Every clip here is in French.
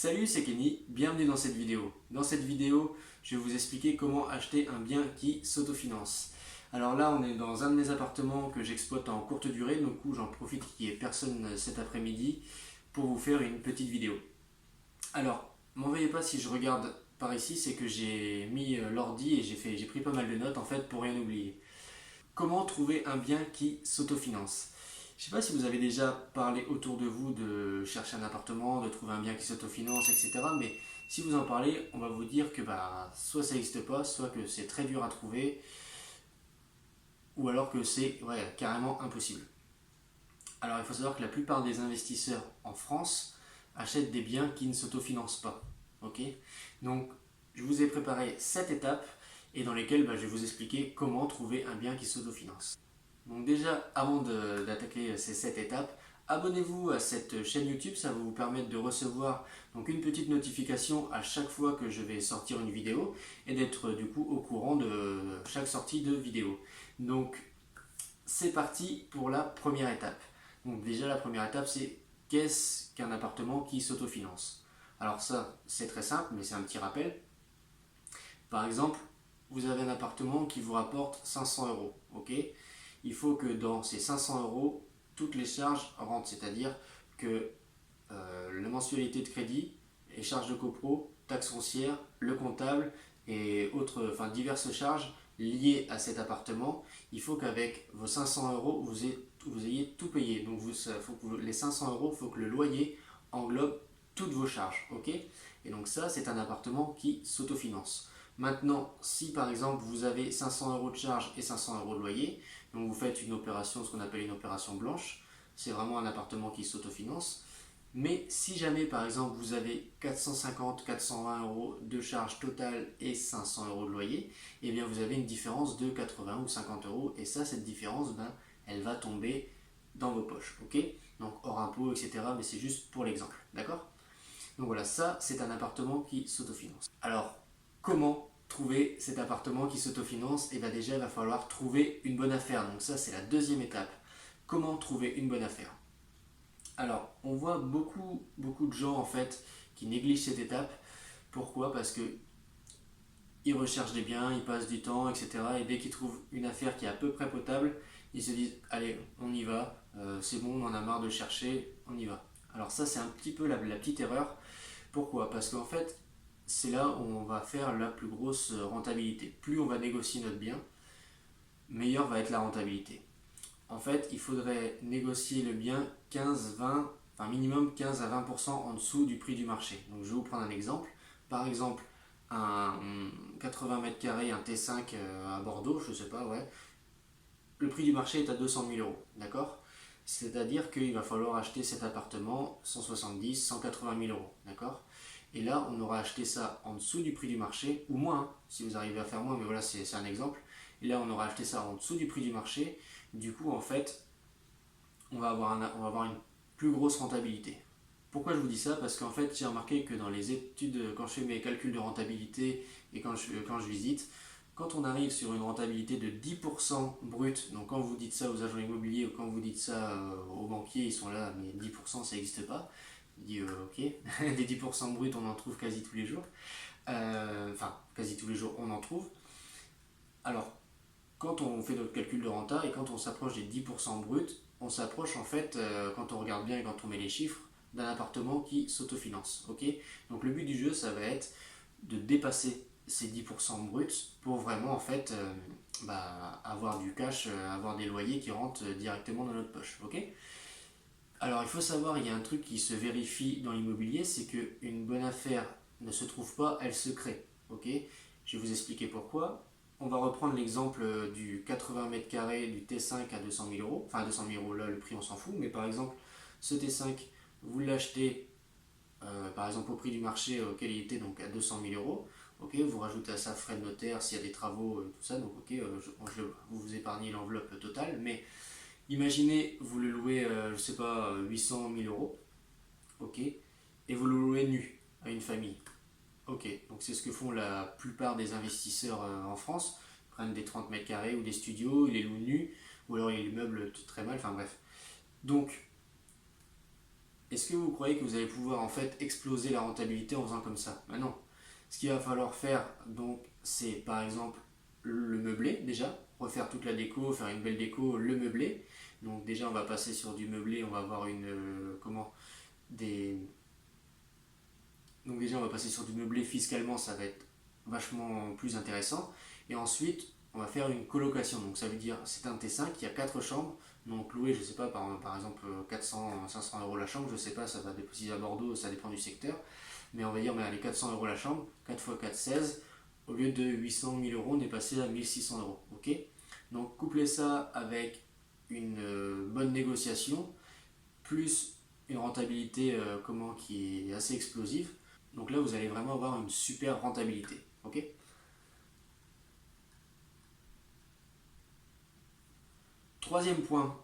Salut, c'est Kenny, bienvenue dans cette vidéo. Dans cette vidéo, je vais vous expliquer comment acheter un bien qui s'autofinance. Alors là, on est dans un de mes appartements que j'exploite en courte durée, donc j'en profite qu'il n'y ait personne cet après-midi pour vous faire une petite vidéo. Alors, m'en veuillez pas si je regarde par ici, c'est que j'ai mis l'ordi et j'ai pris pas mal de notes en fait pour rien oublier. Comment trouver un bien qui s'autofinance? Je ne sais pas si vous avez déjà parlé autour de vous de chercher un appartement, de trouver un bien qui s'autofinance, etc. Mais si vous en parlez, on va vous dire que soit ça n'existe pas, soit que c'est très dur à trouver, ou alors que c'est carrément impossible. Alors il faut savoir que la plupart des investisseurs en France achètent des biens qui ne s'autofinancent pas. Ok. Donc je vous ai préparé 7 étapes et dans lesquelles je vais vous expliquer comment trouver un bien qui s'autofinance. Donc déjà, avant d'attaquer ces 7 étapes, abonnez-vous à cette chaîne YouTube, ça va vous permettre de recevoir donc une petite notification à chaque fois que je vais sortir une vidéo et d'être du coup au courant de chaque sortie de vidéo. Donc c'est parti pour la première étape. Donc déjà la première étape c'est qu'est-ce qu'un appartement qui s'autofinance? Alors ça c'est très simple mais c'est un petit rappel. Par exemple, vous avez un appartement qui vous rapporte 500 euros, ok? Il faut que dans ces 500 euros, toutes les charges rentrent, c'est-à-dire que la mensualité de crédit, les charges de copro, taxes foncières, le comptable et autres, enfin diverses charges liées à cet appartement, il faut qu'avec vos 500 euros, vous ayez tout payé. Donc faut que les 500 euros, il faut que le loyer englobe toutes vos charges, ok? Et donc ça, c'est un appartement qui s'autofinance. Maintenant, si par exemple vous avez 500 euros de charges et 500 euros de loyer, donc vous faites une opération, ce qu'on appelle une opération blanche, c'est vraiment un appartement qui s'autofinance. Mais si jamais par exemple vous avez 450, 420 euros de charges totales et 500 euros de loyer, eh bien vous avez une différence de 80 ou 50 euros et ça, cette différence, elle va tomber dans vos poches, ok? Donc hors impôt, etc. Mais c'est juste pour l'exemple, d'accord? Donc voilà, ça c'est un appartement qui s'autofinance. Alors, comment trouver cet appartement qui s'autofinance? Et bien déjà, il va falloir trouver une bonne affaire. Donc ça, c'est la deuxième étape. Comment trouver une bonne affaire? Alors, on voit beaucoup de gens en fait qui négligent cette étape. Pourquoi? Parce que ils recherchent des biens, ils passent du temps, etc. Et dès qu'ils trouvent une affaire qui est à peu près potable, ils se disent allez, on y va, c'est bon, on en a marre de chercher, on y va. Alors ça, c'est un petit peu la petite erreur. Pourquoi? Parce qu'en fait, c'est là où on va faire la plus grosse rentabilité. Plus on va négocier notre bien, meilleure va être la rentabilité. En fait, il faudrait négocier le bien 15, 20, enfin minimum 15 à 20% en dessous du prix du marché. Donc je vais vous prendre un exemple. Par exemple, un 80 mètres carrés, un T5 à Bordeaux, je sais pas, ouais. Le prix du marché est à 200 000 euros, d'accord? C'est-à-dire qu'il va falloir acheter cet appartement 170, 180 000 euros, d'accord? Et là, on aura acheté ça en dessous du prix du marché, ou moins, hein, si vous arrivez à faire moins, mais voilà, c'est un exemple. Et là, on aura acheté ça en dessous du prix du marché. Du coup, en fait, on va avoir une plus grosse rentabilité. Pourquoi je vous dis ça? Parce qu'en fait, j'ai remarqué que dans les études, quand je fais mes calculs de rentabilité et quand je visite, quand on arrive sur une rentabilité de 10% brut, donc quand vous dites ça aux agents immobiliers ou quand vous dites ça aux banquiers, ils sont là, mais 10% ça n'existe pas. Je dis ok, des 10% brut on en trouve quasi tous les jours. Enfin, quasi tous les jours on en trouve. Alors, quand on fait notre calcul de renta et quand on s'approche des 10% bruts, on s'approche en fait, quand on regarde bien et quand on met les chiffres, d'un appartement qui s'autofinance. Ok. Donc le but du jeu, ça va être de dépasser ces 10% bruts pour vraiment en fait avoir du cash, avoir des loyers qui rentrent directement dans notre poche. Ok. Alors il faut savoir, il y a un truc qui se vérifie dans l'immobilier, c'est qu'une bonne affaire ne se trouve pas, elle se crée. Ok. Je vais vous expliquer pourquoi. On va reprendre l'exemple du 80 mètres carrés du T5 à 200 000 euros. Enfin 200 000 euros là, le prix on s'en fout, mais par exemple ce T5, vous l'achetez par exemple au prix du marché auquel il était, donc à 200 000 euros. Ok, vous rajoutez à ça frais de notaire s'il y a des travaux, tout ça, donc ok, vous vous épargnez l'enveloppe totale, mais imaginez vous le louez, je sais pas, 800 000 euros, ok, et vous le louez nu à une famille. Ok, donc c'est ce que font la plupart des investisseurs en France. Ils prennent des 30 mètres carrés ou des studios, ils les louent nus, ou alors ils les meublent très mal, enfin bref. Donc Est-ce que vous croyez que vous allez pouvoir en fait exploser la rentabilité en faisant comme ça? Ben non. Ce qu'il va falloir faire, donc, c'est par exemple le meublé déjà, refaire toute la déco, faire une belle déco, le meublé. Donc déjà, on va passer sur du meublé, on va avoir des. Donc déjà, on va passer sur du meublé fiscalement, ça va être vachement plus intéressant. Et ensuite, on va faire une colocation. Donc ça veut dire, c'est un T5, il y a 4 chambres. Donc loué, je sais pas, par exemple 400, 500 euros la chambre, je sais pas, ça va dépendre si à Bordeaux, ça dépend du secteur. Mais on va dire, mais allez, 400 euros la chambre, 4 x 4, 16. Au lieu de 800 000 euros, on est passé à 1600 euros. Ok. Donc couplez ça avec une bonne négociation, plus une rentabilité qui est assez explosive. Donc là, vous allez vraiment avoir une super rentabilité. Ok. Troisième point,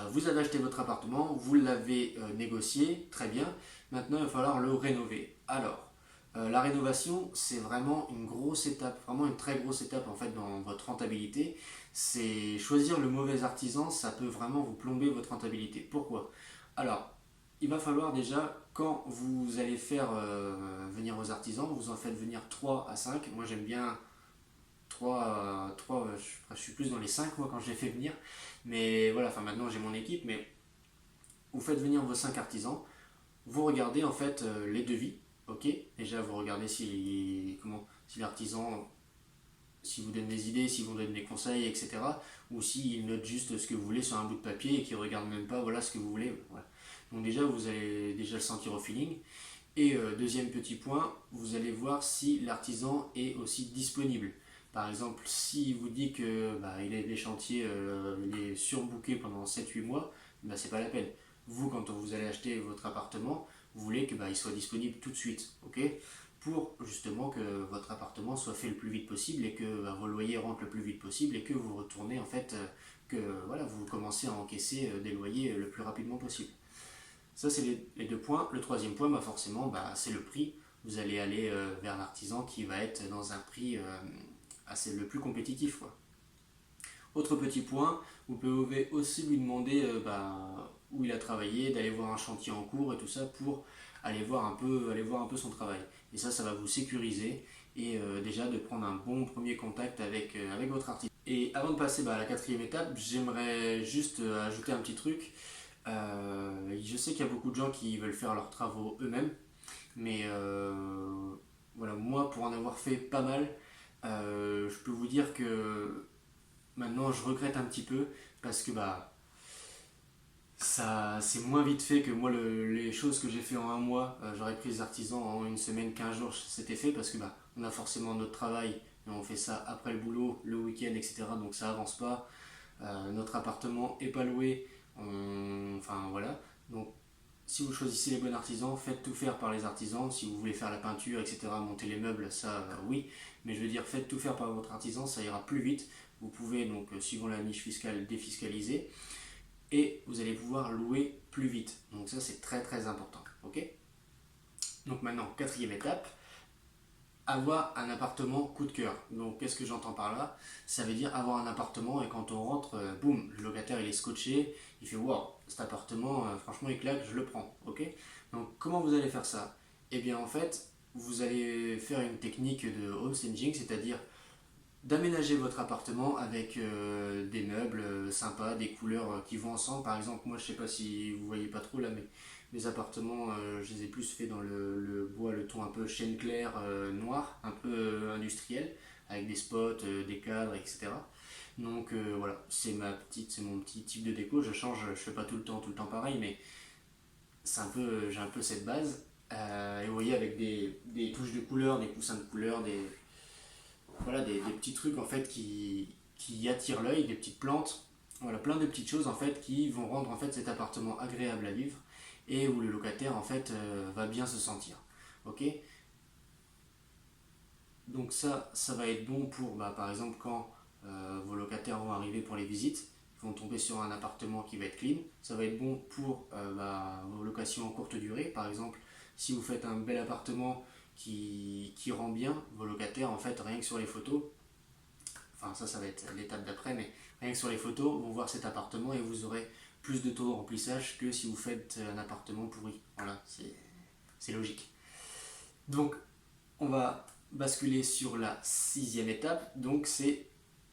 vous avez acheté votre appartement, vous l'avez négocié, très bien. Maintenant, il va falloir le rénover. Alors, la rénovation, c'est vraiment une grosse étape, vraiment une très grosse étape en fait dans votre rentabilité. C'est choisir le mauvais artisan, ça peut vraiment vous plomber votre rentabilité. Pourquoi? Alors, il va falloir déjà, quand vous allez faire venir vos artisans, vous en faites venir 3 à 5. Moi, j'aime bien 3 je suis plus dans les 5 moi quand je les fais venir. Mais voilà, enfin maintenant j'ai mon équipe, mais vous faites venir vos 5 artisans, vous regardez en fait les devis, ok. Déjà vous regardez si l'artisan, si vous donne des idées, si vous donne des conseils, etc. Ou s'il note juste ce que vous voulez sur un bout de papier et qu'il ne regarde même pas voilà ce que vous voulez. Voilà. Donc déjà vous allez déjà le sentir au feeling. Et deuxième petit point, vous allez voir si l'artisan est aussi disponible. Par exemple, s'il vous dit que il a des chantiers, il est surbooké pendant 7 8 mois, c'est pas la peine. Vous, quand vous allez acheter votre appartement, vous voulez que il soit disponible tout de suite, ok? Pour justement que votre appartement soit fait le plus vite possible et que vos loyers rentrent le plus vite possible et que vous retournez en fait, que voilà, vous commencez à encaisser des loyers le plus rapidement possible. Ça, c'est les 2 points. Le troisième point, forcément, c'est le prix. Vous allez aller vers l'artisan qui va être dans un prix assez le plus compétitif, quoi. Autre petit point, vous pouvez aussi lui demander où il a travaillé, d'aller voir un chantier en cours et tout ça pour aller voir un peu son travail. Et ça va vous sécuriser et déjà de prendre un bon premier contact avec votre artisan. Et avant de passer à la quatrième étape, j'aimerais juste ajouter un petit truc. Je sais qu'il y a beaucoup de gens qui veulent faire leurs travaux eux-mêmes, mais voilà, moi pour en avoir fait pas mal, je peux vous dire que maintenant je regrette un petit peu parce que ça c'est moins vite fait que moi les choses que j'ai fait en un mois, j'aurais pris les artisans en une semaine, 15 jours, c'était fait parce que on a forcément notre travail et on fait ça après le boulot, le week-end, etc. Donc ça avance pas. Notre appartement est pas loué, enfin voilà. Donc si vous choisissez les bons artisans, faites tout faire par les artisans. Si vous voulez faire la peinture, etc., monter les meubles, ça oui. Mais je veux dire, faites tout faire par votre artisan, ça ira plus vite. Vous pouvez donc, suivant la niche fiscale, défiscaliser et vous allez pouvoir louer plus vite. Donc ça c'est très très important. Ok. Donc maintenant, quatrième étape, avoir un appartement coup de cœur. Donc qu'est-ce que j'entends par là? Ça veut dire avoir un appartement et quand on rentre, boum, le locataire il est scotché, il fait waouh, cet appartement, franchement il claque, je le prends. Ok. Donc comment vous allez faire ça? Eh bien en fait, vous allez faire une technique de home staging, c'est-à-dire d'aménager votre appartement avec des meubles sympas, des couleurs qui vont ensemble. Par exemple, moi je sais pas si vous voyez pas trop là, mais mes appartements, je les ai plus fait dans le bois, le ton un peu chêne clair, noir, un peu industriel, avec des spots, des cadres, etc. Donc voilà, c'est mon petit type de déco. Je change, je fais pas tout le temps pareil, mais j'ai un peu cette base. Et vous voyez avec des touches de couleurs, des coussins de couleurs, voilà, des petits trucs en fait qui attirent l'œil, des petites plantes, voilà, plein de petites choses en fait qui vont rendre en fait cet appartement agréable à vivre et où le locataire en fait va bien se sentir. Ok. Donc ça va être bon pour par exemple quand vos locataires vont arriver pour les visites, ils vont tomber sur un appartement qui va être clean. Ça va être bon pour vos locations en courte durée. Par exemple, si vous faites un bel appartement qui rend bien, vos locataires en fait rien que sur les photos, enfin ça va être l'étape d'après, mais rien que sur les photos vont voir cet appartement et vous aurez plus de taux de remplissage que si vous faites un appartement pourri. Voilà, c'est logique. Donc, on va basculer sur la 6e étape, donc c'est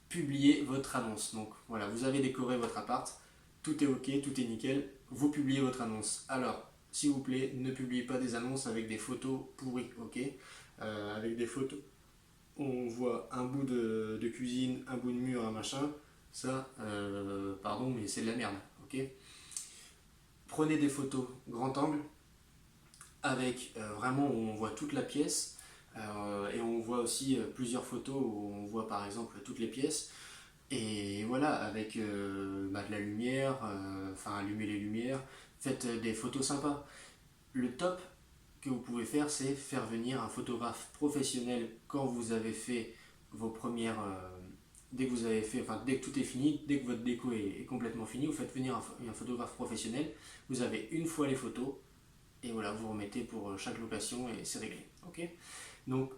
publier votre annonce. Donc voilà, vous avez décoré votre appart, tout est ok, tout est nickel, vous publiez votre annonce. Alors, s'il vous plaît, ne publiez pas des annonces avec des photos pourries, ok. Avec des photos, on voit un bout de cuisine, un bout de mur, un machin, ça, pardon, mais c'est de la merde, ok. Prenez des photos grand angle, avec vraiment où on voit toute la pièce, et on voit aussi plusieurs photos où on voit par exemple toutes les pièces. Et voilà, avec de la lumière, enfin allumez les lumières, faites des photos sympas. Le top que vous pouvez faire, c'est faire venir un photographe professionnel quand vous avez fait vos premières. Dès que vous avez fait, enfin dès que tout est fini, dès que votre déco est complètement fini, vous faites venir un photographe professionnel. Vous avez une fois les photos et voilà, vous remettez pour chaque location et c'est réglé. Ok. Donc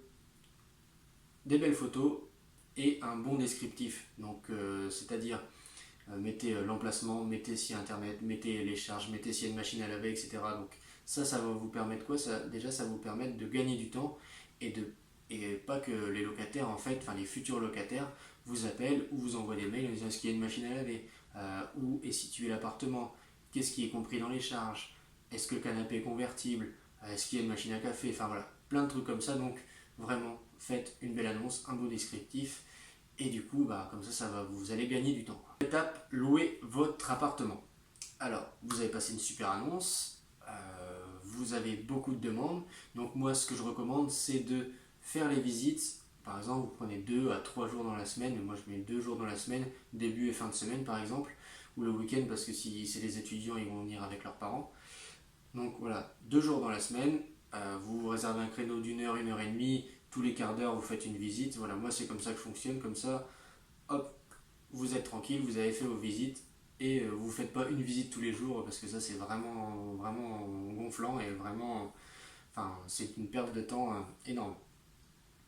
des belles photos et un bon descriptif. Donc c'est-à-dire mettez l'emplacement, mettez si internet, mettez les charges, mettez s'il y a une machine à laver, etc. Donc ça va vous permettre quoi? Déjà ça va vous permettre de gagner du temps et pas que les locataires, en fait, enfin les futurs locataires, vous appellent ou vous envoient des mails en disant est-ce qu'il y a une machine à laver, où est situé l'appartement, qu'est-ce qui est compris dans les charges, est-ce que le canapé est convertible, est-ce qu'il y a une machine à café, enfin voilà, plein de trucs comme ça. Donc vraiment, faites une belle annonce, un beau descriptif, et du coup, comme ça vous allez gagner du temps. Étape, louer votre appartement. Alors, vous avez passé une super annonce, vous avez beaucoup de demandes, donc moi ce que je recommande c'est de faire les visites. Par exemple, vous prenez 2 à 3 jours dans la semaine, moi je mets 2 jours dans la semaine, début et fin de semaine par exemple, ou le week-end parce que si c'est les étudiants ils vont venir avec leurs parents. Donc voilà, 2 jours dans la semaine, vous réservez un créneau d'1 heure, 1 heure et demie, tous les quarts d'heure vous faites une visite. Voilà, moi c'est comme ça que je fonctionne, comme ça, hop, vous êtes tranquille, vous avez fait vos visites et vous ne faites pas une visite tous les jours parce que ça c'est vraiment, vraiment gonflant et vraiment, enfin c'est une perte de temps énorme.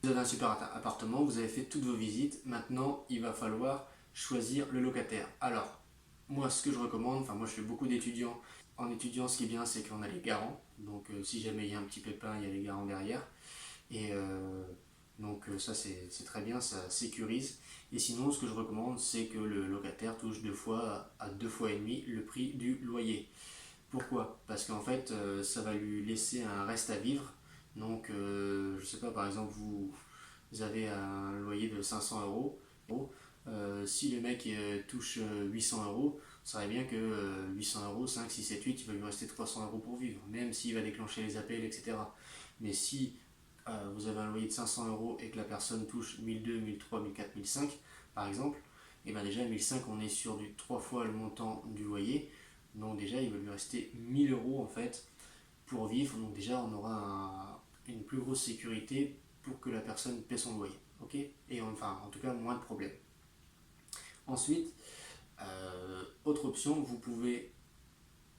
Vous avez un super appartement, vous avez fait toutes vos visites, maintenant il va falloir choisir le locataire. Alors, moi ce que je recommande, enfin moi je fais beaucoup d'étudiants. En étudiant, ce qui est bien, c'est qu'on a les garants. Donc si jamais il y a un petit pépin, il y a les garants derrière. Et donc ça c'est très bien, ça sécurise. Et sinon, ce que je recommande, c'est que le locataire touche 2 fois à 2 fois et demi le prix du loyer. Pourquoi? Parce qu'en fait, ça va lui laisser un reste à vivre. Donc, je sais pas, par exemple, vous avez un loyer de 500 euros. Si le mec touche 800 euros, ça serait bien que 800 euros, 5, 6, 7, 8, il va lui rester 300 euros pour vivre, même s'il va déclencher les appels, etc. Mais si vous avez un loyer de 500 euros et que la personne touche 1200, 1300, 1400, 1500 par exemple, et bien déjà 1500 on est sur du 3 fois le montant du loyer, donc déjà il va lui rester 1000 euros en fait pour vivre, donc déjà on aura une plus grosse sécurité pour que la personne paie son loyer, ok. Et enfin en tout cas moins de problèmes. Ensuite, autre option, vous pouvez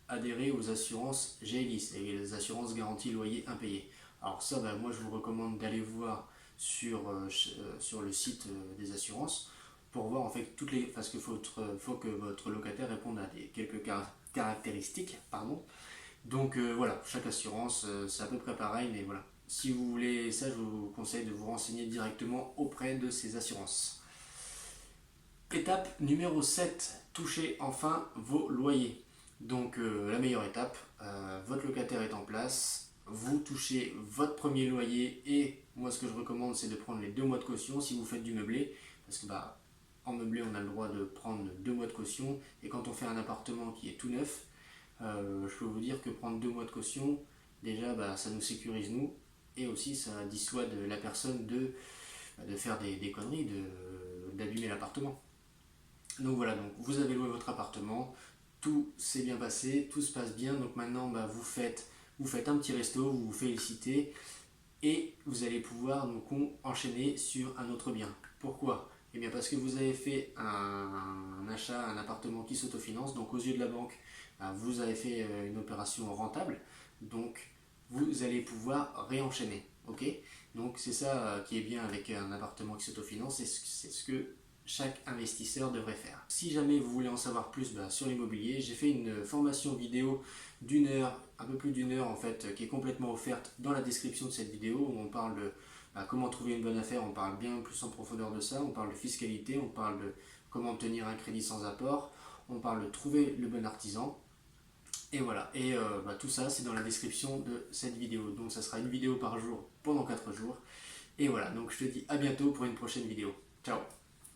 adhérer aux assurances GLIS, les assurances garantie loyer impayé. Alors ça, moi je vous recommande d'aller voir sur le site des assurances pour voir en fait toutes les, parce qu'il faut que votre locataire réponde à quelques caractéristiques, pardon. Donc voilà, chaque assurance c'est à peu près pareil, mais voilà. Si vous voulez ça, je vous conseille de vous renseigner directement auprès de ces assurances. Étape numéro 7, touchez enfin vos loyers. Donc la meilleure étape, votre locataire est en place, vous touchez votre premier loyer et moi ce que je recommande c'est de prendre les 2 mois de caution si vous faites du meublé, parce que en meublé on a le droit de prendre 2 mois de caution et quand on fait un appartement qui est tout neuf, je peux vous dire que prendre 2 mois de caution, déjà ça nous sécurise nous et aussi ça dissuade la personne de faire des conneries, d'abîmer l'appartement. Donc voilà, donc vous avez loué votre appartement, tout s'est bien passé, tout se passe bien, donc maintenant vous faites un petit resto, vous vous félicitez et vous allez pouvoir donc enchaîner sur un autre bien. Pourquoi? Eh bien parce que vous avez fait un achat, un appartement qui s'autofinance, donc aux yeux de la banque, vous avez fait une opération rentable, donc vous allez pouvoir réenchaîner. Ok. Donc c'est ça qui est bien avec un appartement qui s'autofinance, c'est ce que chaque investisseur devrait faire. Si jamais vous voulez en savoir plus sur l'immobilier, j'ai fait une formation vidéo d'une heure, un peu plus d'une heure en fait, qui est complètement offerte dans la description de cette vidéo, où on parle de comment trouver une bonne affaire, on parle bien plus en profondeur de ça, on parle de fiscalité, on parle de comment obtenir un crédit sans apport, on parle de trouver le bon artisan. Et voilà, et tout ça c'est dans la description de cette vidéo. Donc ça sera une vidéo par jour pendant 4 jours. Et voilà, donc je te dis à bientôt pour une prochaine vidéo. Ciao!